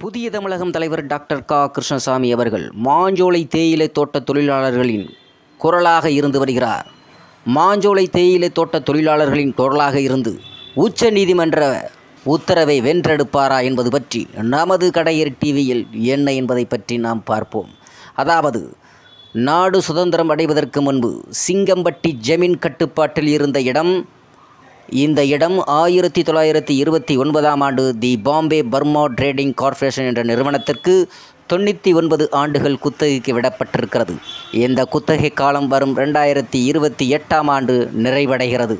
புதிய தமிழகம் தலைவர் டாக்டர் க. கிருஷ்ணசாமி அவர்கள் மாஞ்சோலை தேயிலை தோட்ட தொழிலாளர்களின் குரலாக இருந்து வருகிறார். மாஞ்சோலை தேயிலை தோட்ட தொழிலாளர்களின் குரலாக இருந்து உச்ச நீதிமன்ற உத்தரவை வென்றெடுப்பாரா என்பது பற்றி நமது கடையர் டிவியில் என்ன என்பதை பற்றி நாம் பார்ப்போம். அதாவது, நாடு சுதந்திரம் அடைவதற்கு முன்பு சிங்கம்பட்டி ஜமீன் கட்டுப்பாட்டில் இருந்த இடம். இந்த இடம் 1929ஆம் ஆண்டு தி பாம்பே பர்மா ட்ரேடிங் கார்ப்பரேஷன் என்ற நிறுவனத்திற்கு 99 ஆண்டுகள் குத்தகைக்கு விடப்பட்டிருக்கிறது. இந்த குத்தகை காலம் வரும் 2028ஆம் ஆண்டு நிறைவடைகிறது.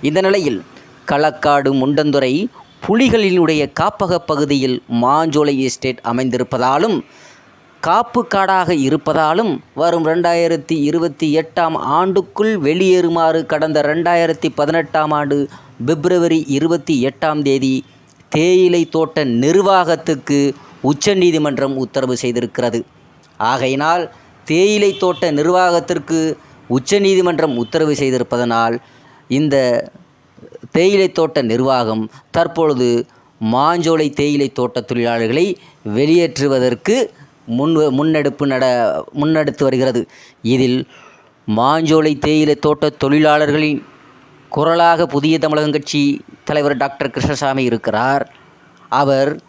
இந்த நிலையில் களக்காடு முண்டந்துறை புலிகளினுடைய காப்பக பகுதியில் மாஞ்சோலை எஸ்டேட் அமைந்திருப்பதாலும் காப்பு காடாக இருப்பதாலும் வரும் 2028ஆம் ஆண்டுக்குள் வெளியேறுமாறு கடந்த 2018ஆம் ஆண்டு பிப்ரவரி 28ஆம் தேதி தேயிலை தோட்ட நிர்வாகத்துக்கு உச்சநீதிமன்றம் உத்தரவு செய்திருக்கிறது. ஆகையினால் தேயிலை தோட்ட நிர்வாகத்திற்கு உச்சநீதிமன்றம் உத்தரவு செய்திருப்பதனால் இந்த தேயிலை தோட்ட நிர்வாகம் தற்பொழுது மாஞ்சோலை தேயிலை தோட்ட தொழிலாளர்களை வெளியேற்றுவதற்கு முன்னெடுத்து வருகிறது. இதில் மாஞ்சோலை தேயிலை தோட்ட தொழிலாளர்களின் குரலாக புதிய தமிழகம் கட்சி தலைவர் டாக்டர் கிருஷ்ணசாமி இருக்கிறார். அவர்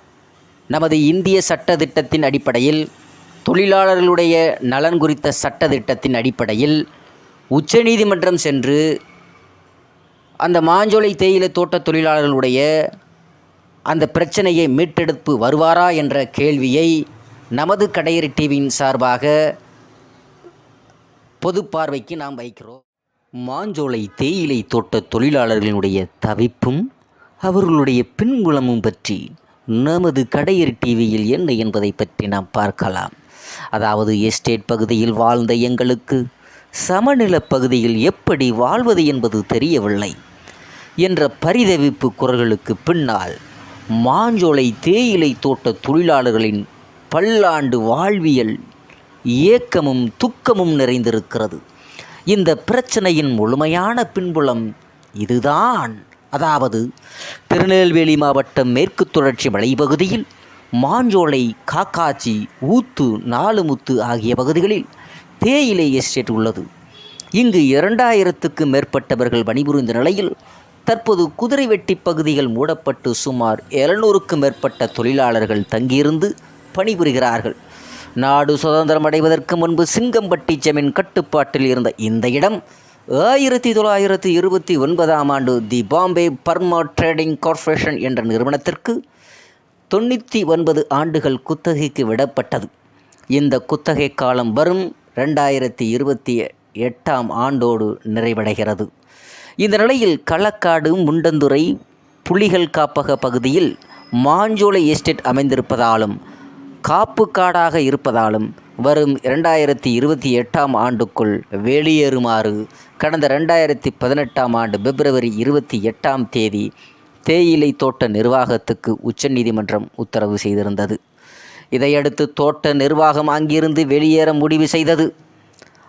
நமது இந்திய சட்ட திட்டத்தின் அடிப்படையில், தொழிலாளர்களுடைய நலன் குறித்த சட்ட திட்டத்தின் அடிப்படையில் உச்சநீதிமன்றம் சென்று அந்த மாஞ்சோலை தேயிலை தோட்ட தொழிலாளர்களுடைய அந்த பிரச்சனையை மீட்டெடுப்பு வருவாரா என்ற கேள்வியை நமது கடையர் டிவியின் சார்பாக பொது பார்வைக்கு நாம் வைக்கிறோம். மாஞ்சோலை தேயிலை தோட்ட தொழிலாளர்களினுடைய தவிப்பும் அவர்களுடைய பின்புலமும் பற்றி நமது கடையர் டிவியில் என்ன என்பதை பற்றி நாம் பார்க்கலாம். அதாவது, எஸ்டேட் பகுதியில் வாழ்ந்த எங்களுக்கு சமநில பகுதியில் எப்படி வாழ்வது என்பது தெரியவில்லை என்ற பரிதவிப்பு குரல்களுக்கு பின்னால் மாஞ்சோலை தேயிலை தோட்ட தொழிலாளர்களின் பல்லாண்டு வாழ்வியல் ஏக்கமும் துக்கமும் நிறைந்திருக்கிறது. இந்த பிரச்சனையின் முழுமையான பின்புலம் இதுதான். அதாவது, திருநெல்வேலி மாவட்டம் மேற்கு தொடர்ச்சி மலைப்பகுதியில் மாஞ்சோலை, காக்காச்சி, ஊத்து, நாலுமுத்து ஆகிய பகுதிகளில் தேயிலை எஸ்டேட் உள்ளது. இங்கு 2000க்கும் மேற்பட்டவர்கள் பணிபுரிந்த நிலையில் தற்போது குதிரைவெட்டி பகுதிகள் மூடப்பட்டு சுமார் 700க்கும் மேற்பட்ட தொழிலாளர்கள் தங்கியிருந்து பணிபுரிகிறார்கள். நாடு சுதந்திரம் அடைவதற்கு முன்பு சிங்கம்பட்டி ஜமீன் கட்டுப்பாட்டில் இருந்த இந்த இடம் 1929ஆம் ஆண்டு தி பாம்பே பர்மா ட்ரேடிங் கார்ப்பரேஷன் என்ற நிறுவனத்திற்கு 99 ஆண்டுகள் குத்தகைக்கு விடப்பட்டது. இந்த குத்தகை காலம் வரும் 2028ஆம் ஆண்டோடு நிறைவடைகிறது. இந்த நிலையில் களக்காடு முண்டந்துறை புலிகள் காப்பக பகுதியில் மாஞ்சோலை எஸ்டேட் அமைந்திருப்பதாலும் காப்பு காடாக இருப்பதாலும் வரும் 2028ஆம் ஆண்டுக்குள் வெளியேறுமாறு கடந்த 2018ஆம் ஆண்டு பிப்ரவரி 28ஆம் தேதி தேயிலை தோட்ட நிர்வாகத்துக்கு உச்சநீதிமன்றம் உத்தரவு செய்திருந்தது. இதையடுத்து தோட்ட நிர்வாகம் அங்கிருந்து வெளியேற முடிவு செய்தது.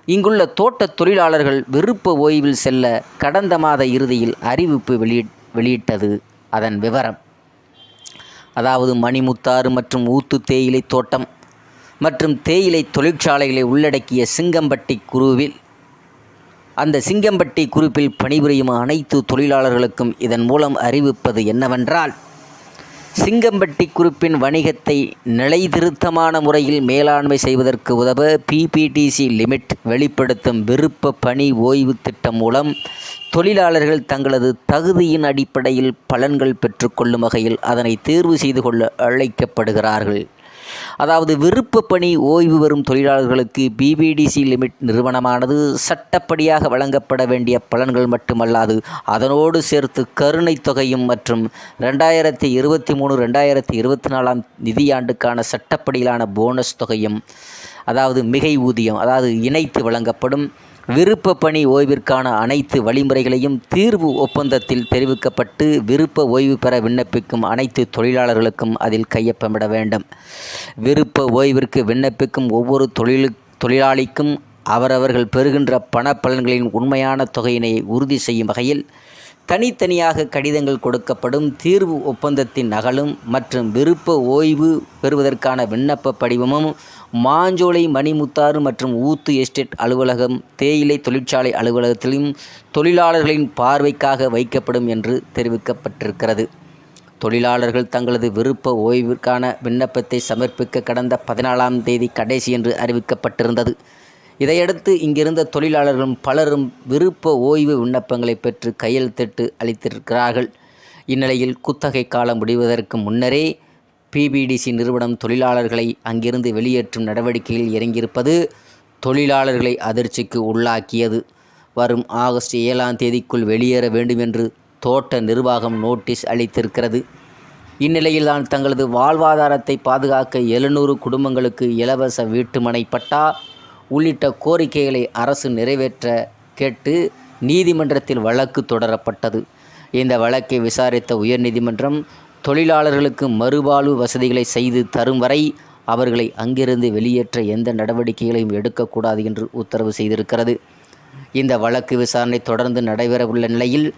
இங்குள்ள தோட்ட தொழிலாளர்கள் விருப்ப ஓய்வில் செல்ல கடந்த மாத இறுதியில் அறிவிப்பு வெளியிட்டது. அதன் விவரம், அதாவது, மணிமுத்தாறு மற்றும் ஊத்து தேயிலை தோட்டம் மற்றும் தேயிலை தொழிற்சாலைகளை உள்ளடக்கிய சிங்கம்பட்டி குழுவில் அந்த சிங்கம்பட்டி குரூப்பில் பணிபுரியும் அனைத்து தொழிலாளர்களுக்கும் இதன் மூலம் அறிவிப்பது என்னவென்றால், சிங்கம்பட்டி குரூப்பின் வணிகத்தை நிலைநிறுத்தமான முறையில் மேலாண்மை செய்வதற்கு உதவ பிபிடிசி லிமிட் வெளிப்படுத்தும் விருப்ப பணி ஓய்வு திட்டம் மூலம் தொழிலாளர்கள் தங்களது தகுதியின் அடிப்படையில் பலன்கள் பெற்றுக்கொள்ளும் வகையில் அதனை தேர்வு செய்து கொள்ள அழைக்கப்படுகிறார்கள். அதாவது, விருப்ப பணி ஓய்வு பெறும் தொழிலாளர்களுக்கு பிபிடிசி லிமிட் நிறுவனமானது சட்டப்படியாக வழங்கப்பட வேண்டிய பலன்கள் மட்டுமல்லாது அதனோடு சேர்த்து கருணை தொகையும் மற்றும் 2023-2024 நிதியாண்டுக்கான சட்டப்படியிலான போனஸ் தொகையும், அதாவது மிகை ஊதியம், அதாவது இணைத்து வழங்கப்படும். விருப்ப பணி ஓய்விற்கான அனைத்து வழிமுறைகளையும் தீர்வு ஒப்பந்தத்தில் தெரிவிக்கப்பட்டு விருப்ப ஓய்வு பெற விண்ணப்பிக்கும் அனைத்து தொழிலாளர்களுக்கும் அதில் கையொப்பமிட வேண்டும். விருப்ப ஓய்விற்கு விண்ணப்பிக்கும் ஒவ்வொரு தொழிலாளிக்கும் அவரவர்கள் பெறுகின்ற பண பலன்களின் உண்மையான தொகையினை உறுதி செய்யும் வகையில் தனித்தனியாக கடிதங்கள் கொடுக்கப்படும். தீர்வு ஒப்பந்தத்தின் நகலும் மற்றும் விருப்ப ஓய்வு பெறுவதற்கான விண்ணப்ப படிவமும் மாஞ்சோலை மணிமுத்தாறு மற்றும் ஊத்து எஸ்டேட் அலுவலகம், தேயிலை தொழிற்சாலை அலுவலகத்திலும் தொழிலாளர்களின் பார்வைக்காக வைக்கப்படும் என்று தெரிவிக்கப்பட்டிருக்கிறது. தொழிலாளர்கள் தங்களது விருப்ப ஓய்விற்கான விண்ணப்பத்தை சமர்ப்பிக்க கடந்த 14ஆம் தேதி கடைசி என்று அறிவிக்கப்பட்டிருந்தது. இதையடுத்து இங்கிருந்த தொழிலாளர்களும் பலரும் விருப்ப ஓய்வு விண்ணப்பங்களை பெற்று கையெழுத்திட்டு அளித்திருக்கிறார்கள். இந்நிலையில் குத்தகை காலம் முடிவதற்கு முன்னரே பிபிடிசி நிறுவனம் தொழிலாளர்களை அங்கிருந்து வெளியேற்றும் நடவடிக்கையில் இறங்கியிருப்பது தொழிலாளர்களை அதிர்ச்சிக்கு உள்ளாக்கியது. வரும் ஆகஸ்ட் 7ஆம் தேதிக்குள் வெளியேற வேண்டும் என்று தோட்ட நிர்வாகம் நோட்டீஸ் அளித்திருக்கிறது. இந்நிலையில்தான் தங்களது வாழ்வாதாரத்தை பாதுகாக்க 700 குடும்பங்களுக்கு இலவச வீட்டுமனை பட்டா உள்ளிட்ட கோரிக்கைகளை அரசு நிறைவேற்ற கேட்டு நீதிமன்றத்தில் வழக்கு தொடரப்பட்டது. இந்த வழக்கை விசாரித்த உயர்நீதிமன்றம் தொழிலாளர்களுக்கு மறுவாழ்வு வசதிகளை செய்து தரும் வரை அவர்களை அங்கிருந்து வெளியேற்ற எந்த நடவடிக்கைகளையும் எடுக்கக்கூடாது என்று உத்தரவு செய்திருக்கிறது. இந்த வழக்கு விசாரணை தொடர்ந்து நடைபெறவுள்ள நிலையில்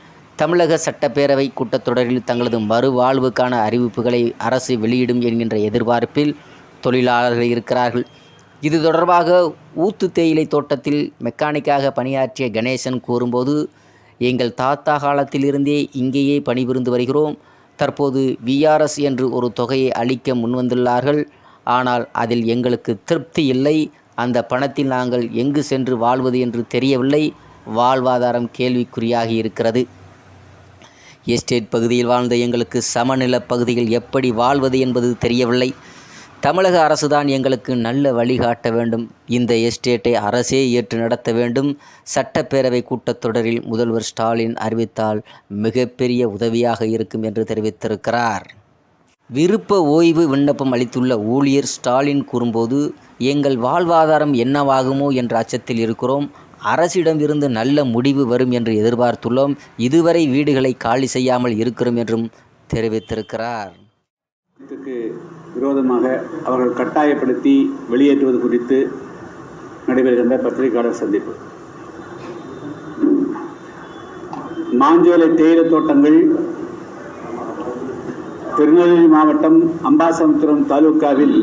தமிழக சட்டப்பேரவை கூட்டத்தொடரில் தங்களது மறுவாழ்வுக்கான அறிவிப்புகளை அரசு வெளியிடும் என்கின்ற எதிர்பார்ப்பில் தொழிலாளர்கள் இருக்கிறார்கள். இது தொடர்பாக ஊத்து தேயிலை தோட்டத்தில் மெக்கானிக்காக பணியாற்றிய கணேசன் கூறும்போது, எங்கள் தாத்தா காலத்திலிருந்தே இங்கேயே பணிபுரிந்து வருகிறோம். தற்போது விஆர்எஸ் என்று ஒரு தொகையை அளிக்க முன்வந்துள்ளார்கள். ஆனால் அதில் எங்களுக்கு திருப்தி இல்லை. அந்த பணத்தில் நாங்கள் எங்கு சென்று வாழ்வது என்று தெரியவில்லை. வாழ்வாதாரம் கேள்விக்குறியாகி இருக்கிறது. எஸ்டேட் பகுதியில் வாழ்ந்த எங்களுக்கு சமநில பகுதியில் எப்படி வாழ்வது என்பது தெரியவில்லை. தமிழக அரசுதான் எங்களுக்கு நல்ல வழிகாட்ட வேண்டும். இந்த எஸ்டேட்டை அரசே ஏற்று நடத்த வேண்டும். சட்டப்பேரவை கூட்டத்தொடரில் முதல்வர் ஸ்டாலின் அறிவித்தால் மிகப்பெரிய உதவியாக இருக்கும் என்று தெரிவித்திருக்கிறார். விருப்ப ஓய்வு விண்ணப்பம் அளித்துள்ள ஊழியர் ஸ்டாலின் கூறும்போது, எங்கள் வாழ்வாதாரம் என்னவாகுமோ என்ற அச்சத்தில் இருக்கிறோம். அரசிடமிருந்து நல்ல முடிவு வரும் என்று எதிர்பார்த்துள்ளோம். இதுவரை வீடுகளை காலி செய்யாமல் இருக்கிறோம் என்றும் தெரிவித்திருக்கிறார். விரோதமாக அவர்கள் கட்டாயப்படுத்தி வெளியேற்றுவது குறித்து நடைபெறுகின்ற பத்திரிகையாளர் சந்திப்பு. மாஞ்சோலை தேயிலை தோட்டங்கள் திருநெல்வேலி மாவட்டம் அம்பாசமுத்திரம் தாலுக்காவில்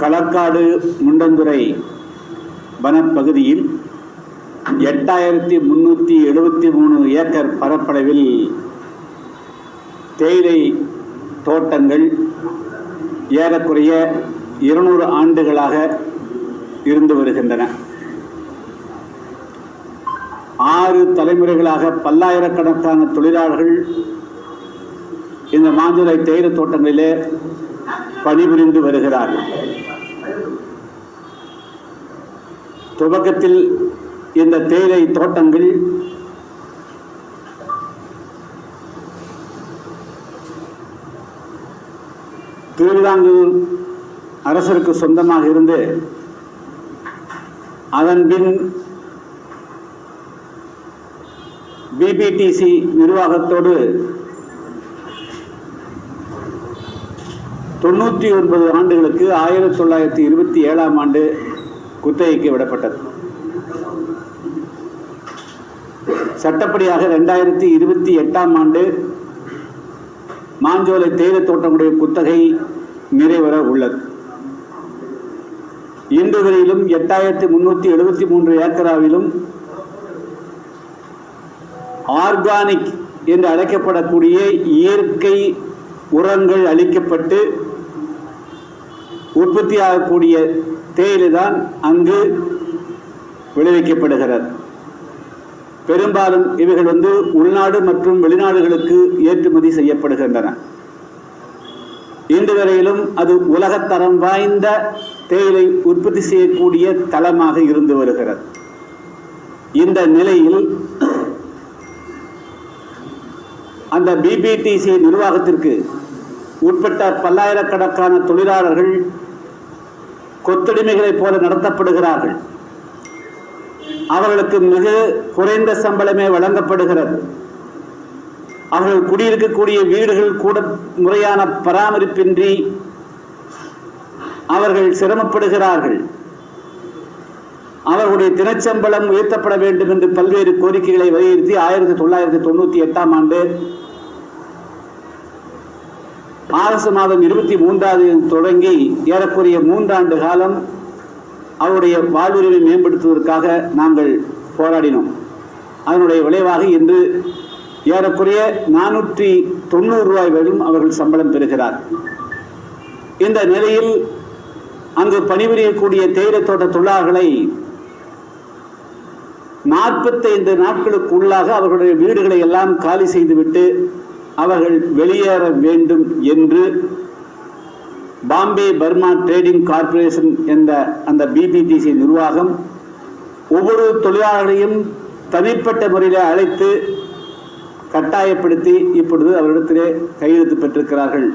களக்காடு முண்டந்துறை வனப்பகுதியில் 8373 ஏக்கர் பரப்பளவில் தேயிலை தோட்டங்கள் ஏறக்குறைய 200 ஆண்டுகளாக இருந்து வருகின்றன. 6 தலைமுறைகளாக பல்லாயிரக்கணக்கான தொழிலாளர்கள் இந்த மாஞ்சோலை தேயிலை தோட்டங்களிலே பணிபுரிந்து வருகிறார்கள். துவக்கத்தில் இந்த தேயிலை தோட்டங்கள் திருவிதாங்கூர் அரசருக்கு சொந்தமாக இருந்து அதன் பின் பிபிடிசி நிர்வாகத்தோடு 99 ஆண்டுகளுக்கு 1927ஆம் ஆண்டு குத்தகைக்கு விடப்பட்டது. சட்டப்படியாக 2028ஆம் ஆண்டு மாஞ்சோலை தேயிலை தோட்டங்களுடைய குத்தகை நிறைவேற உள்ளது. இன்று வரையிலும் 8373 ஏக்கராவிலும் ஆர்கானிக் என்று அழைக்கப்படக்கூடிய இயற்கை உரங்கள் அளிக்கப்பட்டு உற்பத்தியாகக்கூடிய தேயிலை தான் அங்கு விளைவிக்கப்படுகிறது. பெரும்பாலும் இவைகள் உள்நாடு மற்றும் வெளிநாடுகளுக்கு ஏற்றுமதி செய்யப்படுகின்றன. இன்று வரையிலும் அது உலகத்தரம் வாய்ந்த தேயிலை உற்பத்தி செய்யக்கூடிய தளமாக இருந்து வருகிறது. இந்த நிலையில் அந்த பிபிடிசி நிர்வாகத்திற்கு உட்பட்ட பல்லாயிரக்கணக்கான தொழிலாளர்கள் கொத்தடிமைகளைப் போல நடத்தப்படுகிறார்கள். அவர்களுக்கு மிக குறைந்த சம்பளமே வழங்கப்படுகிறது. அவர்கள் குடியிருக்கக்கூடிய வீடுகள் கூட முறையான பராமரிப்பின்றி அவர்கள் சிரமப்படுகிறார்கள். அவர்களுடைய தினச்சம்பளம் உயர்த்தப்பட வேண்டும் என்று பல்வேறு கோரிக்கைகளை வலியுறுத்தி 1998ஆம் ஆண்டு ஆகஸ்ட் மாதம் 23 தொடங்கி ஏறக்குறைய 3 ஆண்டு காலம் அவருடைய வாழ்வுரிமை மேம்படுத்துவதற்காக நாங்கள் போராடினோம். அதனுடைய விளைவாக இன்று ஏறக்குறைய 490 ரூபாய் வரையும் அவர்கள் சம்பளம் பெறுகிறார். இந்த நிலையில் அங்கு பணிபுரியக்கூடிய தேயிலை தோட்ட தொழிலாளர்களை 45 நாட்களுக்கு உள்ளாக அவர்களுடைய வீடுகளை எல்லாம் காலி செய்துவிட்டு அவர்கள் வெளியேற வேண்டும் என்று பாம்பே பர்மா ட்ரேடிங் கார்ப்பரேஷன் என்ற அந்த பிபிடிசி நிர்வாகம் ஒவ்வொரு தொழிலாளர்களையும் தனிப்பட்ட முறையில் அழைத்து கட்டாயப்படுத்தி இப்பொழுது அவரிடத்திலே கையெழுத்து பெற்றிருக்கிறார்கள்.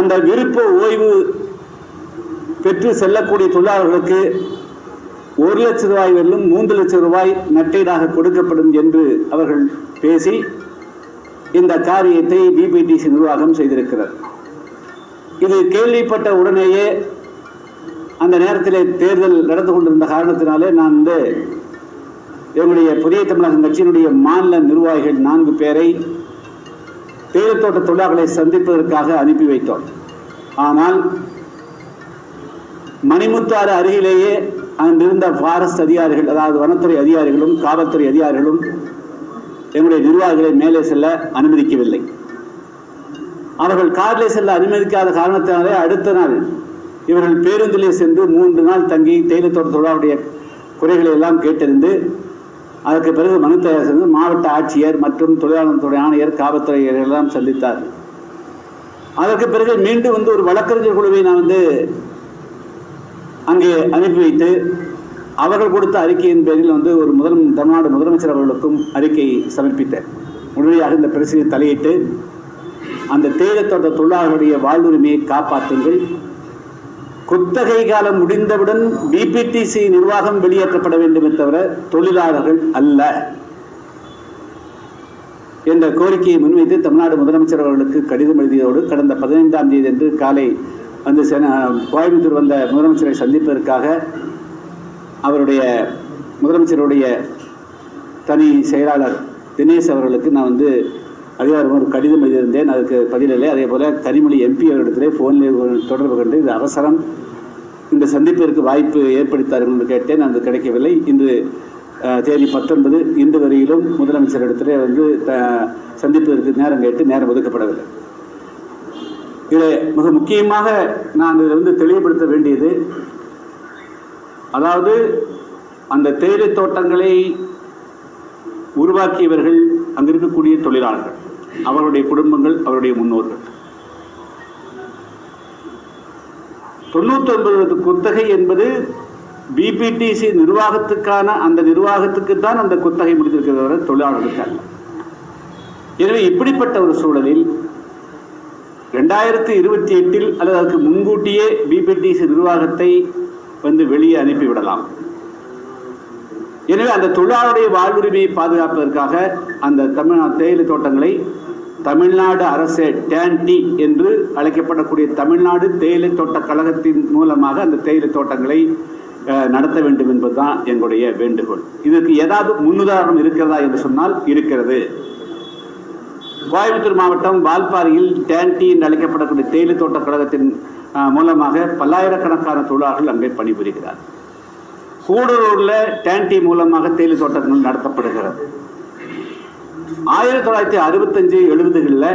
அந்த விருப்ப ஓய்வு பெற்று செல்லக்கூடிய தொழிலாளர்களுக்கு 1 லட்சம் ரூபாய் வெல்லும் 3 லட்சம் ரூபாய் நட்டீடாக கொடுக்கப்படும் என்று அவர்கள் பேசி இந்த காரியத்தை பிபிடிசி நிர்வாகம் செய்திருக்கிறது. இது கேள்விப்பட்ட உடனேயே அந்த நேரத்திலே தேர்தல் நடந்து கொண்டிருந்த காரணத்தினாலே நான் எங்களுடைய புதிய தமிழகம் கட்சியினுடைய மாநில நிர்வாகிகள் 4 பேரை தேயிலை தோட்ட தொழிலாளர்களை சந்திப்பதற்காக அனுப்பி வைத்தோம். ஆனால் மணிமுத்தாறு அருகிலேயே அங்கிருந்த ஃபாரஸ்ட் அதிகாரிகள், அதாவது வனத்துறை அதிகாரிகளும் காவல்துறை அதிகாரிகளும் எங்களுடைய நிர்வாகிகளை மேலே செல்ல அனுமதிக்கவில்லை. அவர்கள் காரிலே செல்ல அனுமதிக்காத காரணத்தினாலே அடுத்த நாள் இவர்கள் பேருந்திலே சென்று 3 நாள் தங்கி தேயிலை தோட்ட தொழிலாளருடைய குறைகளை எல்லாம் கேட்டறிந்து அதற்கு பிறகு மனு தயார் செய்து மாவட்ட ஆட்சியர் மற்றும் தொழிலாளர் துறை ஆணையர் காவல்துறை எல்லாம் சந்தித்தார். அதற்கு பிறகு மீண்டும் ஒரு வழக்கறிஞர் குழுவை நான் அங்கே அனுப்பி வைத்து அவர்கள் கொடுத்த அறிக்கையின் பேரில் ஒரு தமிழ்நாடு முதலமைச்சர் அவர்களுக்கும் அறிக்கை சமர்ப்பித்தேன். உடனடியாக இந்த பிரச்சனையை தலையிட்டு அந்த தேயிலை தோட்ட தொழிலாளர்களுடைய வாழ்வுரிமையை காப்பாற்றுங்கள், குத்தகை காலம் முடிந்தவுடன் பிபிடிசி நிர்வாகம் வெளியேற்றப்பட வேண்டுமே தவிர தொழிலாளர்கள் அல்ல என்ற கோரிக்கையை முன்வைத்து தமிழ்நாடு முதலமைச்சர் அவர்களுக்கு கடிதம் எழுதியதோடு கடந்த 15ஆம் தேதி அன்று காலை கோயம்புத்தூர் வந்த முதலமைச்சரை சந்திப்பதற்காக அவருடைய முதலமைச்சருடைய தனி செயலாளர் தினேஷ் அவர்களுக்கு நான் அதிகாரம் ஒரு கடிதம் எழுதியிருந்தேன். அதுக்கு பதிலில்லை. அதே போல் கனிமொழி எம்பி அவர்களிடத்திலே ஃபோனில் தொடர்பு கொண்டு இது அவசரம், இந்த சந்திப்பிற்கு வாய்ப்பு ஏற்படுத்தார்கள் என்று கேட்டேன். அது கிடைக்கவில்லை. இன்று தேதி 19 இன்று வரையிலும் முதலமைச்சரிடத்திலே சந்திப்பதற்கு நேரம் கேட்டு நேரம் ஒதுக்கப்படவில்லை. இதில் மிக முக்கியமாக நான் இதில் தெளிவுபடுத்த வேண்டியது, அதாவது அந்த தேயிலை தோட்டங்களை உருவாக்கியவர்கள் அங்கு இருக்கக்கூடிய தொழிலாளர்கள், அவருடைய குடும்பங்கள், அவருடைய முன்னோர்கள். 99 குத்தகை என்பது பிபிடிசி நிர்வாகத்துக்கான அந்த நிர்வாகத்துக்கு தான் அந்த குத்தகை முடிந்திருக்கிறத தொழிலாளர்களுக்கு அல்ல. எனவே இப்படிப்பட்ட ஒரு சூழலில் 2028 அல்லது அதுக்கு முன்கூட்டியே பிபிடிசி நிர்வாகத்தை வெளியே அனுப்பிவிடலாம். எனவே அந்த தொழிலாளருடைய வாழ்வுரிமையை பாதுகாப்பதற்காக அந்த தேயிலை தோட்டங்களை தமிழ்நாடு அரசு டேன்டி என்று அழைக்கப்படக்கூடிய தமிழ்நாடு தேயிலை தோட்ட கழகத்தின் மூலமாக அந்த தேயிலை தோட்டங்களை நடத்த வேண்டும் என்பதுதான் எங்களுடைய வேண்டுகோள். இதற்கு ஏதாவது முன்னுதாரணம் இருக்கிறதா என்று சொன்னால் இருக்கிறது. கோயம்புத்தூர் மாவட்டம் வால்பாறையில் டேன்டி என்று அழைக்கப்படக்கூடிய தேயிலை தோட்ட கழகத்தின் மூலமாக பல்லாயிரக்கணக்கான தொழிலாளர்கள் அங்கே பணிபுரிகிறார். கூடலூரில் டேன்டி மூலமாக தேயிலை தோட்டங்கள் நடத்தப்படுகிறது. 1965-70களில்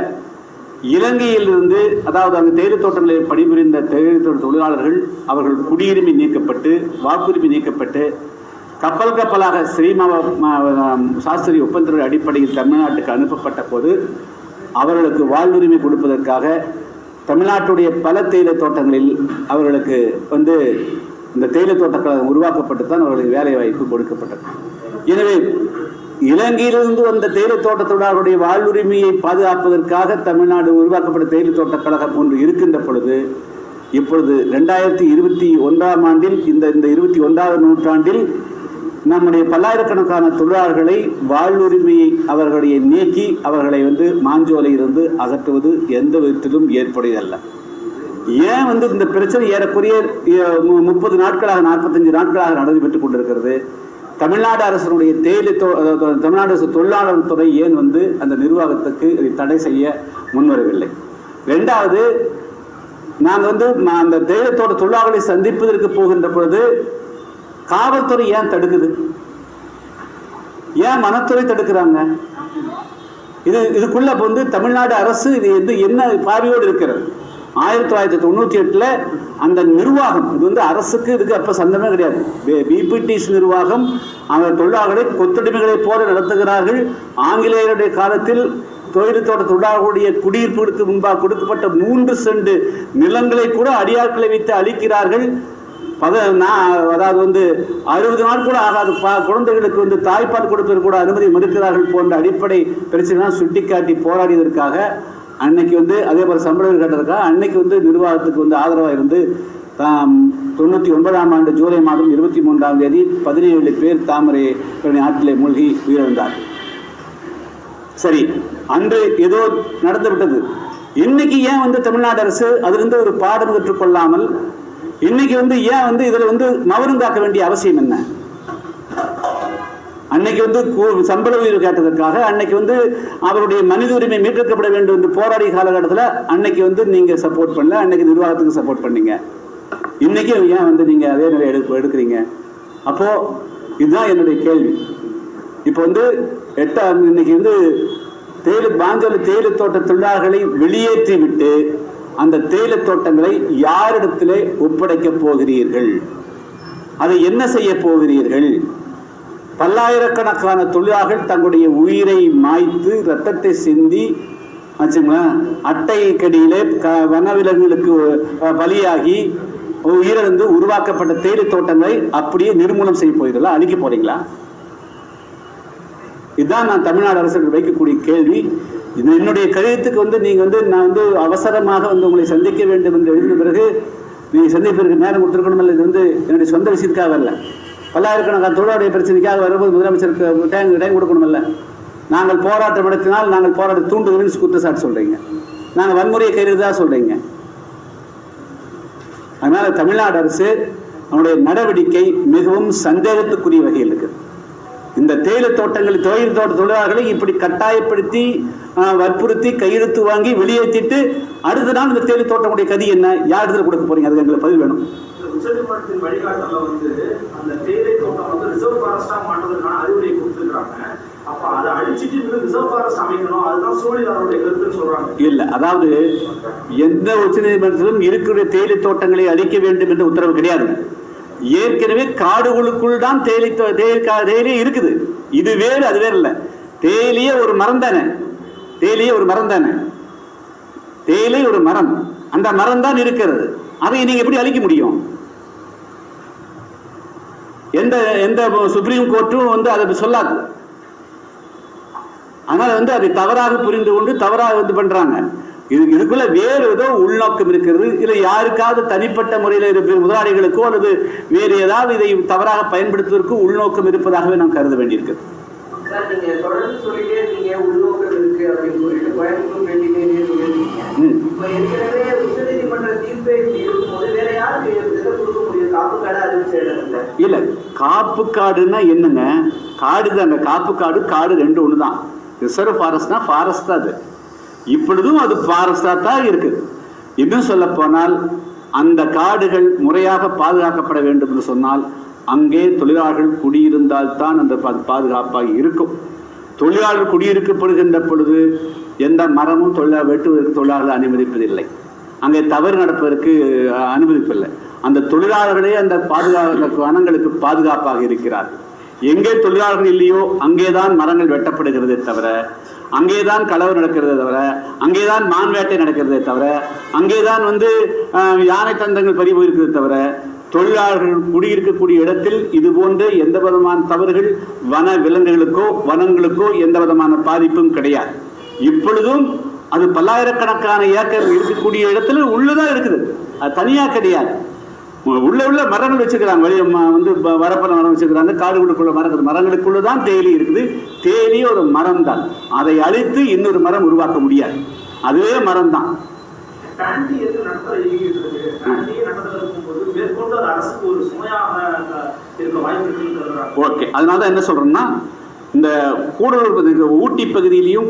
இலங்கையிலிருந்து, அதாவது அங்கு தேயிலை தோட்டங்களில் பணிபுரிந்த தேயிலை தோட்ட தொழிலாளர்கள் அவர்கள் குடியுரிமை நீக்கப்பட்டு வாக்குரிமை நீக்கப்பட்டு கப்பலாக சாஸ்திரி ஒப்பந்த அடிப்படையில் தமிழ்நாட்டுக்கு அனுப்பப்பட்ட போது அவர்களுக்கு வாழ்வுரிமை கொடுப்பதற்காக தமிழ்நாட்டுடைய பல தேயிலை தோட்டங்களில் அவர்களுக்கு இந்த தேயிலை தோட்ட கழகம் உருவாக்கப்பட்டு தான் அவர்களுக்கு வேலை வாய்ப்பு கொடுக்கப்பட்டது. எனவே இலங்கையிலிருந்து வந்த தேயிலை தோட்ட தொழிலாளர்களுடைய வாழ்வுரிமையை பாதுகாப்பதற்காக தமிழ்நாடு உருவாக்கப்பட்ட தேயிலை தோட்ட கழகம் ஒன்று இருக்கின்ற பொழுது, இப்பொழுது 2021ஆம் ஆண்டில் இந்த 21ஆவது நூற்றாண்டில் நம்முடைய பல்லாயிரக்கணக்கான தொழிலாளர்களை வாழ்வுரிமையை அவர்களுடைய நீக்கி அவர்களை மாஞ்சோலையிலிருந்து அகற்றுவது எந்த விதத்திலும் ஏற்புடையதல்ல. ஏன் வந்து இந்த பிரச்சனை ஏறக்குறைய 30 நாட்களாக 45 நாட்களாக நடைபெற்றுக் கொண்டிருக்கிறது? தமிழ்நாடு அரசனுடைய தமிழ்நாடு அரசு தொழிலாளர் துறை ஏன் வந்து அந்த நிர்வாகத்துக்கு இதை தடை செய்ய முன்வரவில்லை? ரெண்டாவது, நாங்கள் வந்து அந்த தேயிலத்தோட்ட தொழிலாளர்களை சந்திப்பதற்கு போகின்ற பொழுது காவல்துறை ஏன் தடுக்குது? ஏன் வனத்துறை தடுக்கிறாங்க? இதுக்குள்ள வந்து தமிழ்நாடு அரசு இது வந்து என்ன பார்வையோடு இருக்கிறது? 1998 அந்த நிர்வாகம், இது வந்து அரசுக்கு இதுக்கு அப்ப சந்தமே கிடையாது. பிபிடிசி நிர்வாகம் அவங்க தொழிலாளர்களை கொத்தடிமைகளை போல நடத்துகிறார்கள். ஆங்கிலேயருடைய காலத்தில் தொழில்தோட்ட தொழிலாளர்களுடைய குடியிருப்புகளுக்கு முன்பாக கொடுக்கப்பட்ட 3 சென்ட் நிலங்களை கூட அடியாட்களை வைத்து அளிக்கிறார்கள். அதாவது வந்து 60 நாள் கூட ஆகாது குழந்தைகளுக்கு வந்து தாய்ப்பால் கொடுப்பது கூட அனுமதி மறுக்கிறார்கள் போன்ற அடிப்படை பிரச்சனை சுட்டிக்காட்டி போராடியதற்காக அன்னைக்கு வந்து அதே போல சம்பளம் கேட்டதற்காக அன்னைக்கு வந்து நிர்வாகத்துக்கு வந்து ஆதரவாக இருந்து 99ஆம் ஆண்டு ஜூலை மாதம் 23ஆம் தேதி 17 பேர் தாமரை ஆற்றிலே மூழ்கி உயிரிழந்தார்கள். சரி, அன்று ஏதோ நடந்துவிட்டது. இன்னைக்கு ஏன் வந்து தமிழ்நாடு அரசு அதிலிருந்து ஒரு பாடம் கற்றுக்கொள்ளாமல் இன்னைக்கு வந்து ஏன் வந்து இதுல வந்து மௌனம் காக்க வேண்டிய அவசியம் என்ன? அன்னைக்கு வந்து சம்பள உயர்வு கேட்டதற்காக அன்னைக்கு வந்து அவருடைய மனித உரிமை மீட்டெடுக்கப்பட வேண்டும் என்று போராடிய காலகட்டத்தில் அன்னைக்கு வந்து நீங்க சப்போர்ட் பண்ணல, அன்னைக்கு நிர்வாகத்துக்கு சப்போர்ட் பண்ணீங்க. இன்னைக்கு ஏன் வந்து நீங்க அதே நிலை எடுக்கிறீங்க? அப்போ இதுதான் என்னுடைய கேள்வி. இப்போ வந்து இன்னைக்கு வந்து பாஞ்சோலை தேயிலை தோட்ட தொழிலாளர்களை வெளியேற்றி விட்டு அந்த தேயிலை தோட்டங்களை யாரிடத்திலே ஒப்படைக்க போகிறீர்கள்? அதை என்ன செய்ய போகிறீர்கள்? பல்லாயிரக்கணக்கான தொழிலாளர்கள் தங்களுடைய உயிரை மாய்த்து ரத்தத்தை சிந்தி அட்டை கடியிலே வனவிலங்குகளுக்கு பலியாகி உயிரிழந்து உருவாக்கப்பட்ட தேயிலை தோட்டங்களை அப்படியே நிர்மூலம் செய்ய போகிறீர்களா? அழிக்க போறீங்களா? இதுதான் நான் தமிழ்நாடு அரசுக்கு வைக்கக்கூடிய கேள்வி. என்னுடைய கருத்துக்கு வந்து நீங்க வந்து நான் வந்து அவசரமாக வந்து உங்களை சந்திக்க வேண்டும் என்று எழுதின பிறகு நீங்க சந்திப்பதற்கு நேரம் கொடுத்துருக்கணும். இல்லை, இது வந்து என்னுடைய சொந்த விஷயத்துக்காக வரல, பல்லாயிரக்கணக்கான தொழிலாளருடைய பிரச்சனைக்காக வரும்போது முதலமைச்சருக்கு டைம் கொடுக்கணும்ல. நாங்கள் போராட்டம் நடத்தினால் நாங்கள் போராட்ட தூண்டுதல் குற்றச்சாட்டு சொல்றீங்க, நாங்கள் வன்முறையை கைதுதா சொல்றீங்க. அதனால தமிழ்நாடு அரசு அவனுடைய நடவடிக்கை மிகவும் சந்தேகத்துக்குரிய வகையில் இருக்கு. இந்த தேயிலை தோட்டங்கள் தொழில் தோட்ட தொழிலாளர்களை இப்படி கட்டாயப்படுத்தி வற்புறுத்தி கையெழுத்து வாங்கி வெளியேற்றிட்டு அடுத்த நாள் இந்த தேயிலை தோட்டமுடைய கதி என்ன? யார் கொடுக்க போறீங்க? அதுக்கு எங்களுக்கு பதில் வேணும். உச்சநீதிமன்றத்தின் வழிகாட்டல வந்து அந்த தேயிலை தோட்டம் வந்து ரிசர்வ் ஃபாரஸ்டா மாற்றுவதற்கான அறிவுரை கொடுத்துருக்காங்க. அப்ப அதை அழிச்சிட்டு ரிசர்வ் ஃபாரஸ்ட் அமைக்கணும், அதுதான் சோழிதாரோட கருத்துன்னு சொல்றாங்க. இல்ல, அதாவது எந்த உச்சநீதிமன்றத்திலும் இருக்கிற தேயிலை தோட்டங்களை அழிக்க வேண்டும் என்ற உத்தரவு கிடையாது. ஏற்கனவே காடுகளுக்குள் தான் தேயிலை இருக்குது. இது வேறு, அது வேறு இல்ல. தேயிலையே ஒரு மரம் தானே, தேயிலையே ஒரு மரம் தானே, தேயிலை ஒரு மரம், அந்த மரம் தான் இருக்கிறது. அதை நீங்க எப்படி அழிக்க முடியும்? எந்த சுப்ரீம் கோர்ட்டும் வந்து அதை சொல்லாது. அதனால வந்து அதை தவறாக புரிந்து கொண்டு தவறாக வந்து பண்றாங்க. இதுக்குள்ள வேறு ஏதோ உள்நோக்கம் இருக்கிறது. இல்லை யாருக்காவது தனிப்பட்ட முறையில் இருக்கிற முதலாளிகளுக்கோ அல்லது வேறு ஏதாவது இதை தவறாக பயன்படுத்துவதற்கு உள்நோக்கம் இருப்பதாகவே நாம் கருத வேண்டியிருக்கு. இல்ல, காப்பு காடுன்னா என்னங்க? காடு தான், காப்பு காடு காடு ரெண்டு ஒண்ணுதான். ரிசர்வ் ஃபாரஸ்ட்னா ஃபாரஸ்ட் தான். அது இப்பொழுதும் அது ஃபாரஸ்டா தான் இருக்குது. இன்னும் சொல்ல போனால் அந்த காடுகள் முறையாக பாதுகாக்கப்பட வேண்டும் என்று சொன்னால் அங்கே தொழிலாளர்கள் குடியிருந்தால்தான் அந்த பாதுகாப்பாக இருக்கும். தொழிலாளர்கள் குடியிருக்கப்படுகின்ற பொழுது எந்த மரமும் வெட்டுவதற்கு தொழிலாளர்கள் அனுமதிப்பதில்லை, அங்கே தவறு நடப்பதற்கு அனுமதிப்பில்லை. அந்த தொழிலாளர்களே அந்த வனங்களுக்கு பாதுகாப்பாக இருக்கிறார்கள். எங்கே தொழிலாளர்கள் இல்லையோ அங்கேதான் மரங்கள் வெட்டப்படுகிறதே தவிர, அங்கேதான் களவு நடக்கிறதே தவிர, அங்கேதான் மான் வேட்டை நடக்கிறதே தவிர, அங்கேதான் வந்து யானை தந்தங்கள் பறி போயிருக்கிறதே தவிர, தொழிலாளர்கள் குடியிருக்கக்கூடிய இடத்தில் இது போன்ற எந்த விதமான தவறுகள் வன விலங்குகளுக்கோ வனங்களுக்கோ எந்த விதமான பாதிப்பும் கிடையாது. இப்பொழுதும் அது பல்லாயிரக்கணக்கான ஏக்கர் இருக்கக்கூடிய இடத்துல உள்ளதான் இருக்குது, அது தனியாக கிடையாது. உள்ள மரங்கள் வச்சுக்கிறாங்க, வெளியே வந்து வரப்பல மரம் வச்சுக்கிறாங்க, காடுகளுக்குள்ள மரங்களுக்குள்ளதான் தேயிலை இருக்குது. தேயிலையே ஒரு மரம் தான், அதை அழித்து இன்னொரு மரம் உருவாக்க முடியாது, அதுவே மரம் தான். கேண்டீன் எதுக்கு நடத்த இயங்கிட்டு இருக்கு? கேண்டீன் நடத்த இருக்கும்போது மேற்கொண்டு அது அரசுக்கு ஒரு சுமையாக இருக்க வாய்ப்பு இருக்குன்னு. ஓகே, அதனால தான் என்ன சொல்றேன்னா, இந்த கூடலூர் ஊட்டி பகுதியிலையும்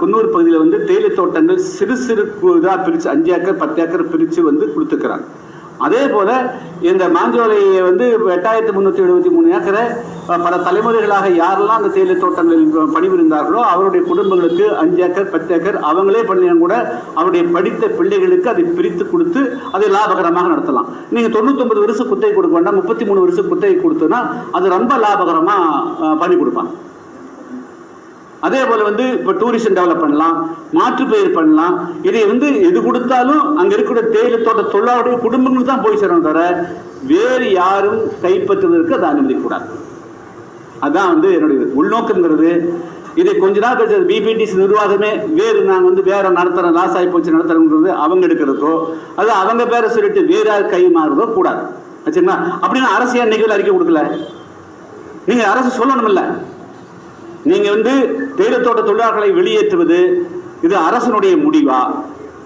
குன்னூர் பகுதியில் வந்து தேயிலை தோட்டங்கள் சிறு சிறு இதாக பிரித்து 5 ஏக்கர் 10 ஏக்கர் பிரித்து வந்து கொடுத்துக்கிறாங்க. அதே போல் இந்த மாஞ்சோலையை வந்து 8373 ஏக்கரை பல தலைமுறைகளாக யாரெல்லாம் அந்த தேயிலை தோட்டங்களில் பணிபுரிந்தார்களோ அவருடைய குடும்பங்களுக்கு 5 ஏக்கர் 10 ஏக்கர் அவங்களே பண்ணினா கூட அவருடைய படித்த பிள்ளைகளுக்கு அதை பிரித்து கொடுத்து அதை லாபகரமாக நடத்தலாம். நீங்கள் 99 வருஷம் குத்தகை கொடுக்க வேண்டாம், 33 வருஷம் குத்தகை கொடுத்தோன்னா அது ரொம்ப லாபகரமாக பண்ணி கொடுப்பாங்க. அதே போல் வந்து இப்போ டூரிசம் டெவலப் பண்ணலாம், மாற்றுப்பயிர் பண்ணலாம். இதை வந்து எது கொடுத்தாலும் அங்கே இருக்கிற தேயிலை தோட்ட தொழிலாளருடைய குடும்பங்களுக்கு தான் போய் சேரணும், தவிர வேறு யாரும் கைப்பற்றுவதற்கு அதை அனுமதிக்கூடாது. அதுதான் வந்து என்னுடைய உள்நோக்கங்கிறது. இதை கொஞ்ச நாள் கழிச்சு பிபிடிசி நிர்வாகமே நாங்கள் வந்து வேற நடத்துகிறோம், லாஸ் ஆகி போச்சு நடத்துறோங்கிறது அவங்க எடுக்கிறதுக்கோ அது அவங்க பேரை சொல்லிட்டு வேற யார் கை மாறுறதோ கூடாது. ஆச்சுங்களா? அப்படின்னா அரசு அன்னைக்கு அறிக்கை கொடுக்கல, நீங்கள் அரசு சொல்லணும்ல. நீங்கள் வந்து தேயிலை தோட்ட தொழிலாளர்களை வெளியேற்றுவது இது அரசனுடைய முடிவா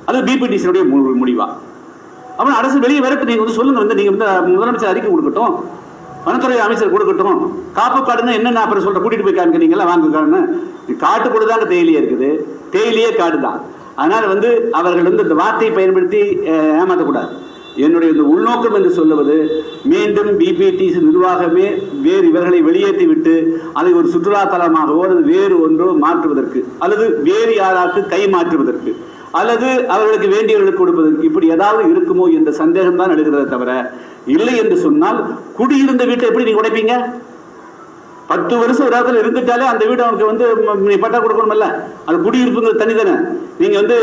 அது பிபிடிசியுடைய முடிவா? அப்படின்னு அரசு வெளியே வரட்டு நீங்கள் வந்து சொல்லுங்க. வந்து நீங்கள் வந்து முதலமைச்சர் அறிக்கை கொடுக்கட்டும், வனத்துறை அமைச்சர் கொடுக்கட்டும். காப்பு காடுன்னா என்னென்ன அப்புறம் சொல்கிற கூட்டிகிட்டு போய் காமிக்கிறீங்களா வாங்குக்காடுன்னு. காட்டு கூட தாங்க தேயிலையே இருக்குது, தேயிலையே காடு தான். அதனால் வந்து அவர்கள் வந்து இந்த வார்த்தையை பயன்படுத்தி ஏமாற்றக்கூடாது. என்னுடைய இந்த உள்நோக்கம் என்று சொல்லுவது மீண்டும் பிபிடிசி நிர்வாகமே வேறு இவர்களை வெளியேற்றி விட்டு அதை ஒரு சுற்றுலாத்தலமாகவோ அல்லது வேறு ஒன்றோ மாற்றுவதற்கு அல்லது வேறு யாராக்கு கை மாற்றுவதற்கு அல்லது அவர்களுக்கு வேண்டியவர்களுக்கு கொடுப்பதற்கு இப்படி ஏதாவது இருக்குமோ என்ற சந்தேகம் தான் எடுக்கிறத தவிர, இல்லை என்று சொன்னால் குடியிருந்த வீட்டை எப்படி நீங்க உடைப்பீங்க? 10 வருஷம் ஒரு இடத்துல இருந்துட்டாலே அந்த வீடு அவனுக்கு வந்து பட்டா கொடுக்கணும்ல. அது குடியிருப்புங்கிறது தனி தானே. நீங்க வந்து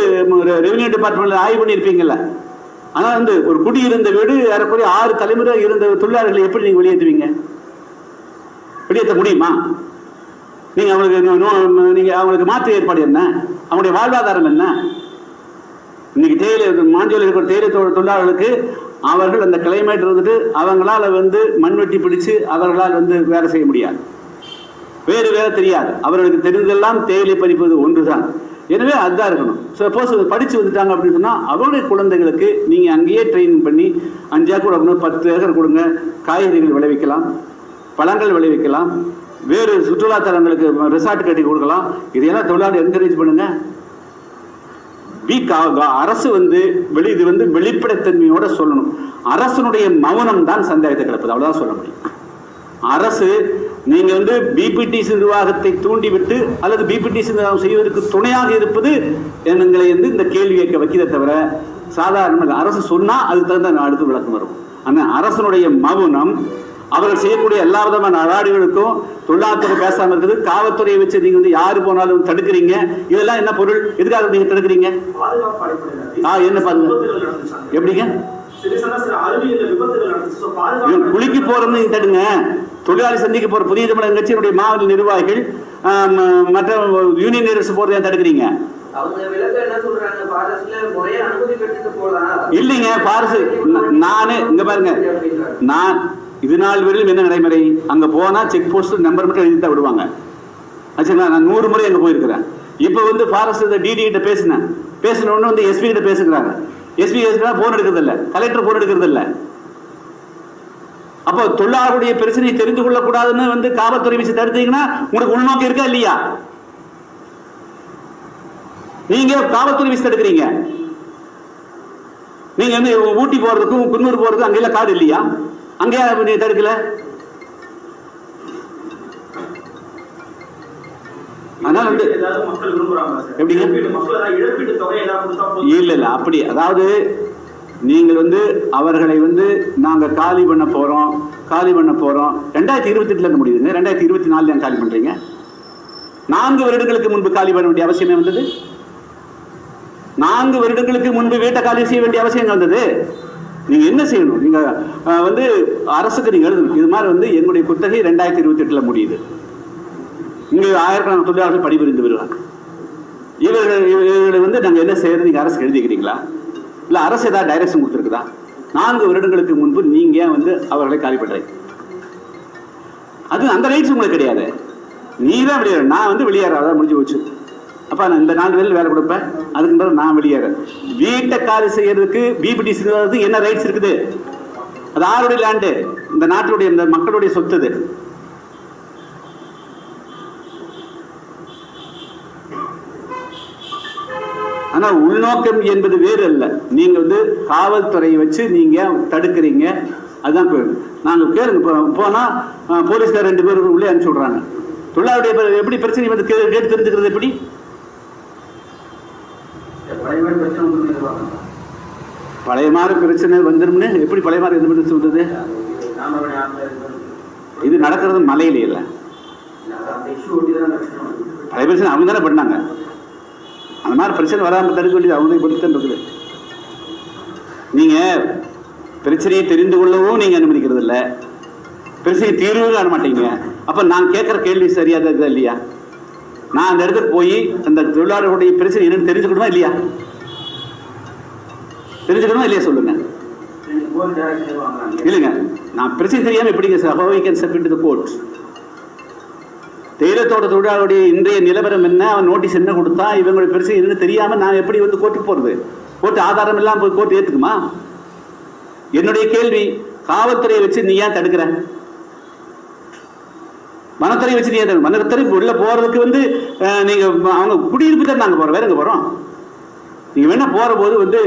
ரெவென்யூ டிபார்ட்மெண்ட்ல ஆய்வு பண்ணியிருப்பீங்கல்ல. ஆனால் வந்து ஒரு குடியிருந்த வீடு ஏறக்குறைய 6 தலைமுறை இருந்த தொழிலாளர்களை எப்படி நீங்கள் வெளியேற்றுவீங்க? வெளியேற்ற முடியுமா? நீங்கள் அவங்களுக்கு மாற்று ஏற்பாடு என்ன? அவங்களுடைய வாழ்வாதாரம் என்ன? இன்னைக்கு தேயிலை மாஞ்சோலை இருக்கிற தேயிலை தொழிலாளர்களுக்கு அவர்கள் அந்த கிளைமேட் இருந்துட்டு அவங்களால வந்து மண்வெட்டி பிடிச்சு அவர்களால் வந்து வேலை செய்ய முடியாது, வேறு வேலை தெரியாது. அவர்களுக்கு தெரிந்தெல்லாம் தேயிலை பறிப்பது ஒன்றுதான். எனவே அதுதான் இருக்கணும். சப்போஸ் படித்து வந்துட்டாங்க அப்படின்னு சொன்னால் அவருடைய குழந்தைகளுக்கு நீங்கள் அங்கேயே ட்ரெயின் பண்ணி 5 ஏக்கர் கொடுக்கணும், 10 ஏக்கர் கொடுங்க, காய்கறிகள் விளைவிக்கலாம், பழங்கள் விளைவிக்கலாம், வேறு சுற்றுலாத்தலங்களுக்கு ரிசார்ட் கட்டி கொடுக்கலாம். இதையெல்லாம் தொழிலாளர் என்கரேஜ் பண்ணுங்க. அரசு வந்து இது வந்து வெளிப்படைத்தன்மையோட சொல்லணும். அரசனுடைய மௌனம் தான் சந்தேகத்தை கிளப்புது, அவ்வளோதான் சொல்ல முடியும். அரசு நீங்க வந்து பிபிடிசி நிர்வாகத்தை தூண்டிவிட்டு அல்லது பிபிடிசி நிர்வாகம் செய்வதற்கு துணையாக இருப்பது எங்களை வந்து இந்த கேள்வி கேட்க வைக்கிறத தவிர சாதாரண அரசு சொன்னா அதுக்கு தகுந்த அடுத்து விளக்கம் வரும். ஆனால் அரசனுடைய மௌனம் அவர்கள் செய்யக்கூடிய எல்லா விதமான நடவடிக்கைகளுக்கும் தொழிலாளத்துறை பேசாம இருக்குது. காவல்துறையை வச்சு நீங்க வந்து யாரு போனாலும் தடுக்கிறீங்க. இதெல்லாம் என்ன பொருள்? எதுக்காக நீங்க தடுக்கிறீங்க? என்ன பாருங்க எப்படிங்க குளிக்கு போறோம்னு தடுங்க. தொழிலாளி சந்திக்க போற புதிய தமிழக கட்சியினுடைய மாவட்ட நிர்வாகிகள் மற்ற யூனியன் லீடர்ஸ் போறதை தடுக்கிறீங்க. இல்லைங்க பாரசு நானு இங்க பாருங்க, நான் இது நாள் வரையிலும் என்ன நடைமுறை, அங்க போனா செக் போஸ்ட் நம்பர் மட்டும் எழுதி தான் விடுவாங்க. ஆச்சுங்களா? நான் 100 முறை அங்க போயிருக்கிறேன். இப்போ வந்து ஃபாரஸ்ட் டிடி கிட்ட பேசினோன்னு வந்து எஸ்பி கிட்ட பேசுகிறாங்க. எஸ்பி போன் எடுக்கிறது இல்லை, கலெக்டர் போன் எடுக்கிறது இல்லை. அப்போ தொழிலாளருடைய பிரச்சனையை தெரிந்து கொள்ளக்கூடாதுன்னு வந்து காவல்துறை வச்சு தடுத்தீங்கன்னா உங்களுக்கு உள்நோக்கம் இருக்கா இல்லையா? நீங்க காவல்துறை வச்சு தடுக்கிறீங்க. நீங்க வந்து ஊட்டி போறதுக்கும் குன்னூர் போறதுக்கும் அங்கெல்லாம் காடு இல்லையா? அங்கேயா நீங்க தடுக்கல? அதனால வந்து இல்ல அப்படி, அதாவது நீங்கள் வந்து அவர்களை வந்து நாங்க காலி பண்ண போறோம் 2028 முடியுதுங்க. 2024 காலி பண்றீங்க. 4 வருடங்களுக்கு முன்பு காலி பண்ண வேண்டிய அவசியமே வந்தது. 4 வருடங்களுக்கு முன்பு வீட்டை காலி செய்ய வேண்டிய அவசியம் வந்தது. நீங்க என்ன செய்யணும்? நீங்க வந்து அரசுக்கு நீங்க எழுதணும், இது மாதிரி வந்து எங்களுடைய குத்தகை 2028 முடியுது, இங்கே 1000கணக்கான தொழிலாளர்கள் பணிபுரிந்து வருவாங்க, இவர்களை வந்து நாங்கள் என்ன செய்யறது நீங்க அரசுக்கு எழுதிக்கிறீங்களா? இல்லை அரசு ஏதாவது டைரக்ஷன் கொடுத்துருக்குதா? 4 வருடங்களுக்கு முன்பு நீங்க ஏன் வந்து அவர்களை காலி பண்றீங்க? அது அந்த ரைட்ஸ் உங்களுக்கு கிடையாது. நீ தான் வெளியேற, நான் வந்து வெளியேறாதான் முடிஞ்சு போச்சு. அப்போ நான் இந்த 4 பேரில் வேலை கொடுப்பேன், அதுக்கு பிறகு நான் வெளியேறேன். வீட்டை காலி செய்யறதுக்கு பிபிடிசி என்ன ரைட்ஸ் இருக்குது? அது யாருடைய லேண்டு? இந்த நாட்டுடைய, இந்த மக்களுடைய சொத்து. இது ஆனால் உள்நோக்கம் என்பது வேறு அல்ல. நீங்கள் வந்து காவல்துறையை வச்சு நீங்கள் தடுக்கிறீங்க, அதுதான் நாங்கள் கேளுங்க. போனால் போலீஸ்கார் 2 பேர் உள்ளே அனுப்பிச்சி விட்றாங்க. தொழிலாளருடைய எப்படி பிரச்சனை வந்து கேட்டு தெரிஞ்சுக்கிறது எப்படி? பழைய மாதிரி பிரச்சனை வந்துடும்னு எப்படி பழைய மாதிரி எந்த பிரச்சனை வந்தது? இது நடக்கிறது மலையிலே இல்லை. பழைய பிரச்சனை அவங்க தானே பண்ணாங்க. அந்த மாதிரி பிரச்சனை வராமல் தடுக்க வேண்டியது அவங்க பொறுத்து இருக்குது. நீங்கள் பிரச்சனையை தெரிந்து கொள்ளவும் நீங்கள் அனுமதிக்கிறது இல்லை, பிரச்சனையை தீர்வு காண மாட்டீங்க. அப்போ நான் கேட்குற கேள்வி சரியாக இருக்குதா இல்லையா? நான் அந்த இடத்துக்கு போய் அந்த தொழிலாளர்களுடைய பிரச்சனை என்னன்னு தெரிஞ்சுக்கணுமா இல்லையா? தெரிஞ்சுக்கணுமா இல்லையா சொல்லுங்க. இல்லைங்க, நான் பிரச்சனை தெரியாமல் எப்படிங்க sir how I can step into the court? தேயிலத்தோட தொழிலாளருடைய இன்றைய நிலவரம் என்ன, அவன் நோட்டீஸ் என்ன கொடுத்தா, இவங்களுடைய பிரச்சனை என்னன்னு தெரியாமல் நான் எப்படி வந்து கோர்ட்டுக்கு போகிறது? கோர்ட்டு ஆதாரம் எல்லாம் போய் கோர்ட்டு ஏற்றுக்குமா? என்னுடைய கேள்வி, காவல்துறையை வச்சு நீ ஏன் தடுக்கிற? வனத்துறையை வச்சு நீ ஏன் தடுக்க? வனத்துறை உள்ள போகிறதுக்கு வந்து நீங்கள் அவங்க குடியிருப்பு தான் நாங்கள் போகிறோம், வேற எங்கே போகிறோம்? நீங்கள் வேணால் போகிற போது வந்து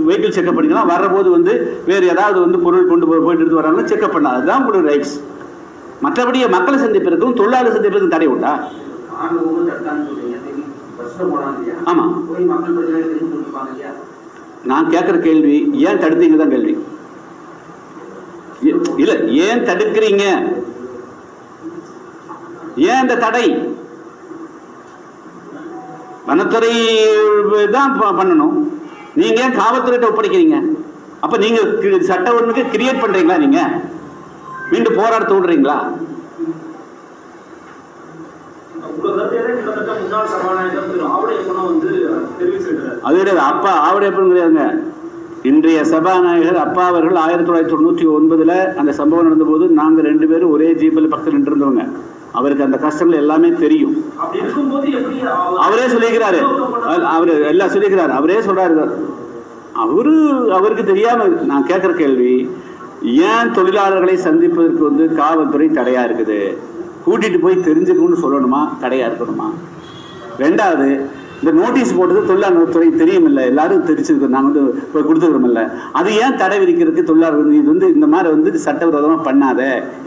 வெஹிக்கிள் செக்அப் பண்ணிக்கலாம், வர்ற போது வந்து வேறு ஏதாவது வந்து பொருள் கொண்டு போயிட்டு எடுத்து வராங்கன்னா செக்அப் பண்ணலாம். அதுதான் உங்களோட ரைட்ஸ். மற்றபடி மக்களை சந்திப்பிற்கும் தொழிலாளர் சந்திப்பிற்கும் தடை உண்டா? ஆமாம், நான் கேட்குற கேள்வி ஏன் தடுத்தீங்க தான் கேள்வி. இல்லை, ஏன் தடுக்கிறீங்க? ஏன் இந்த தடை? வனத்துறை தான் பண்ணணும், நீங்க ஏன் காவல்துறையிட்ட ஒப்படைக்கிறீங்க? அப்ப நீங்க சட்ட ஒழுங்குக்கு கிரியேட் பண்றீங்களா? நீங்க மீண்டும் போராட தோன்றீங்களா? அதோட அப்பா ஆவடையப்பன் கிடையாதுங்க. இன்றைய சபாநாயகர் அப்பா அவர்கள் 1999 அந்த சம்பவம் நடந்தபோது நாங்கள் 2 பேரும் ஒரே ஜீப்பில் பக்கத்தில் நின்றுருந்தவங்க. அவருக்கு அந்த கஷ்டங்கள் எல்லாமே தெரியும். அவரே சொல்லிக்கிறாரு, அவரு எல்லாம் சொல்லிக்கிறாரு, அவரே சொல்றாரு. அவருக்கு தெரியாம நான் கேட்குற கேள்வி, ஏன் தொழிலாளர்களை சந்திப்பதற்கு வந்து காவல்துறை தடையா இருக்குது? கூட்டிட்டு போய் தெரிஞ்சுக்கணும்னு சொல்லணுமா, தடையா இருக்கணுமா? 2வது, இந்த நோட்டீஸ் போட்டது தொழிலாளர் துறை தெரியுமில்ல, எல்லாரும் தெரிஞ்சுருக்கு, நாங்கள் வந்து போய் கொடுத்துக்கிறோமில்ல, அது ஏன் தடை விதிக்கிறதுக்கு தொழிலாளர் இது வந்து இந்த மாதிரி வந்து சட்டவிரோதமாக பண்ணாத,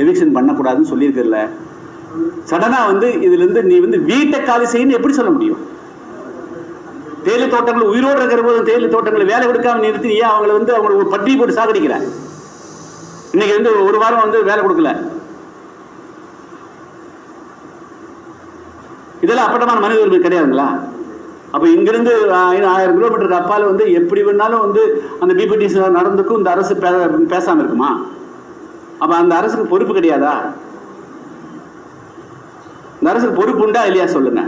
எவிக்ஷன் பண்ணக்கூடாதுன்னு சொல்லியிருக்கல. சடனாக வந்து இதுலேருந்து நீ வந்து வீட்டை காலி செய்யணும்னு எப்படி சொல்ல முடியும்? தேயிலை தோட்டங்கள் உயிரோடு இருக்கிற போது தேயிலை தோட்டங்களை வேலை கொடுக்காம நிறுத்தி ஏன் அவங்களை வந்து அவங்களை ஒரு பட்டி போட்டு சாகடிக்கிற? இன்னைக்கு வந்து 1 வாரம் வந்து வேலை கொடுக்கல. இதெல்லாம் அப்பட்டமான மனித உரிமை கிடையாதுங்களா? அப்போ இங்கிருந்து 1000 கிலோமீட்டருக்கு அப்பால் வந்து எப்படி வேணாலும் வந்து அந்த பிபிடிசி நடந்துக்கும் இந்த அரசு பேசாமல் இருக்குமா? அப்போ அந்த அரசுக்கு பொறுப்பு கிடையாதா? இந்த அரசுக்கு பொறுப்பு உண்டா இல்லையா சொல்லுங்க.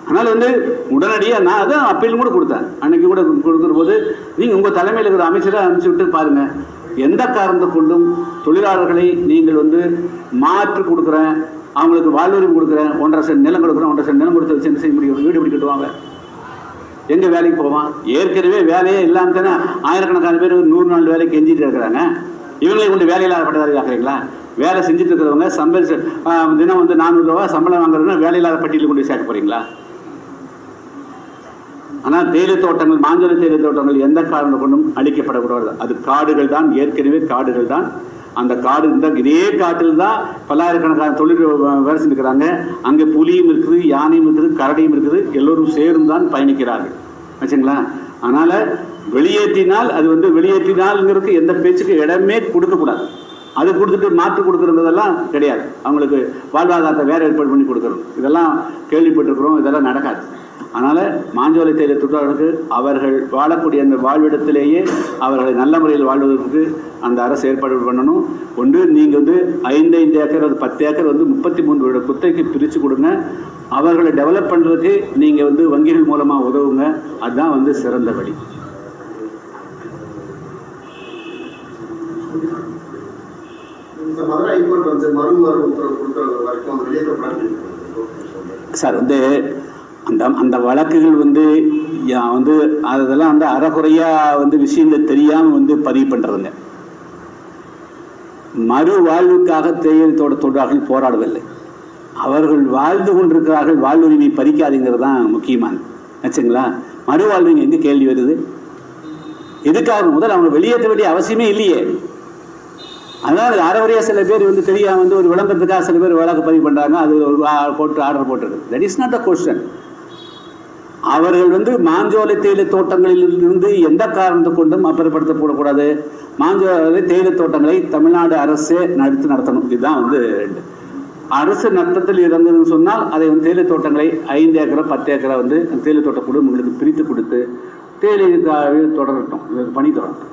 அதனால வந்து உடனடியாக நான் அதான் அப்பீல் கூட கொடுத்தேன். அன்னைக்கு கூட கொடுக்குற போது நீங்கள் உங்கள் தலைமையில் இருக்கிற அமைச்சரை அனுப்பிச்சு விட்டு பாருங்க, எந்த காரணத்தை கொண்டும் தொழிலாளர்களை நீங்கள் வந்து மாற்று கொடுக்குறேன், அவங்களுக்கு வாழ்வுரிமை கொடுக்குறேன், 1.5 சென்ட் நிலம் கொடுக்குறேன், 1.5 சென்ட் நிலம் கொடுத்து வச்சு என்ன செய்ய முடியும்? வீடு எப்படி கட்டுவாங்க? எங்கே வேலைக்கு போவான்? ஏற்கனவே வேலையே இல்லாமல் தானே ஆயிரக்கணக்கான பேர் 100 நாள் வேலைக்கு கெஞ்சிட்டு இருக்கிறாங்க. இவங்களை கொண்டு வேலையில்லாத பட்டதாரி ஆகிறீங்களா? வேலை செஞ்சுட்டு இருக்கிறவங்க தினம் வந்து 400 ரூபா சம்பளம் வாங்குறதுன்னா வேலையில்லாத பட்டியலில் கொண்டு சேர்க்க போறீங்களா? ஆனால் தேயிலை தோட்டங்கள், மாஞ்சோலை தேயிலை தோட்டங்கள் எந்த காரணம் கொண்டும் அழிக்கப்படக்கூடாது. அது காடுகள் தான், ஏற்கனவே காடுகள் தான். அந்த காடு இருந்தால் இதே காட்டில் தான் பல்லாயிரக்கணக்கான தொழில் வேலை செஞ்சுக்கிறாங்க. அங்கே புலியும் இருக்குது, யானையும் இருக்குது, கரடியும் இருக்குது, எல்லோரும் சேர்ந்து தான் பயணிக்கிறார்கள் வச்சுங்களா. அதனால் வெளியேற்றினால் அது வந்து வெளியேற்றினால்ங்கிறதுக்கு எந்த பேச்சுக்கு இடமே கொடுக்கக்கூடாது. அது கொடுத்துட்டு மாற்று கொடுக்குறதெல்லாம் கிடையாது. அவங்களுக்கு வாழ்வாதாரத்தை வேறு ஏற்பாடு பண்ணி கொடுக்குறோம், இதெல்லாம் கேள்விப்பட்டிருக்கிறோம், இதெல்லாம் நடக்காது. அதனால் மாஞ்சோலை தேயிலை தொழிலாளர்களுக்கு அவர்கள் வாழக்கூடிய அந்த வாழ்விடத்திலேயே அவர்களை நல்ல முறையில் வாழ்வதற்கு அந்த அரசு ஏற்பாடு பண்ணணும். ஒன்று நீங்கள் வந்து 5 ஏக்கர் அது 10 ஏக்கர் வந்து 33 வருட குத்தைக்கு பிரித்து கொடுங்க. அவர்களை டெவலப் பண்ணுறதுக்கு நீங்கள் வந்து வங்கிகள் மூலமாக உதவுங்க. அதுதான் வந்து சிறந்த வழி. இந்த மதுரை ஹைகோர்ட் வந்து மறுவார உத்தரவு கொடுக்குற வரைக்கும் அந்த வெளியேற்றப்படாது சார். வந்து அந்த வழக்குகள் வந்து அதெல்லாம் வந்து அறகுறையாக வந்து விஷயங்கள் தெரியாமல் வந்து பதிவு பண்ணுறதுங்க. மறுவாழ்வுக்காக தேயிலை தோட்ட தொழிலாளர்கள் போராடவில்லை, அவர்கள் வாழ்ந்து கொண்டிருக்கிறார்கள். வாழ்வுரிமை பறிக்காதுங்கிறது தான் முக்கியமானது ஆச்சுங்களா. மறுவாழ்வு எங்கே கேள்வி வருது? எதுக்காக முதல் அவங்க வெளியேற்ற வேண்டிய அவசியமே இல்லையே. அதனால் அறகுறையாக சில பேர் வந்து தெரியாமல் வந்து ஒரு விளம்பரத்துக்காக சில பேர் வழக்கு பதிவு பண்ணுறாங்க, அது ஒரு போட்டு ஆர்டர் போட்டுருக்கு. That is not a question. அவர்கள் வந்து மாஞ்சோலை தேயிலை தோட்டங்களில் இருந்து எந்த காரணத்தை கொண்டும் அப்புறப்படுத்தப்படக்கூடாது. மாஞ்சோலை தேயிலை தோட்டங்களை தமிழ்நாடு அரசே நடத்தணும். இதுதான் வந்து அரசு நட்டத்தில் இருந்ததுன்னு சொன்னால் அதை வந்து தேயிலை தோட்டங்களை 5 ஏக்கரை 10 ஏக்கரை வந்து தேயிலை தோட்ட குடும்பங்களுக்கு பிரித்து கொடுத்து தேயிலை தொடரட்டும், பணி தொடரட்டும்.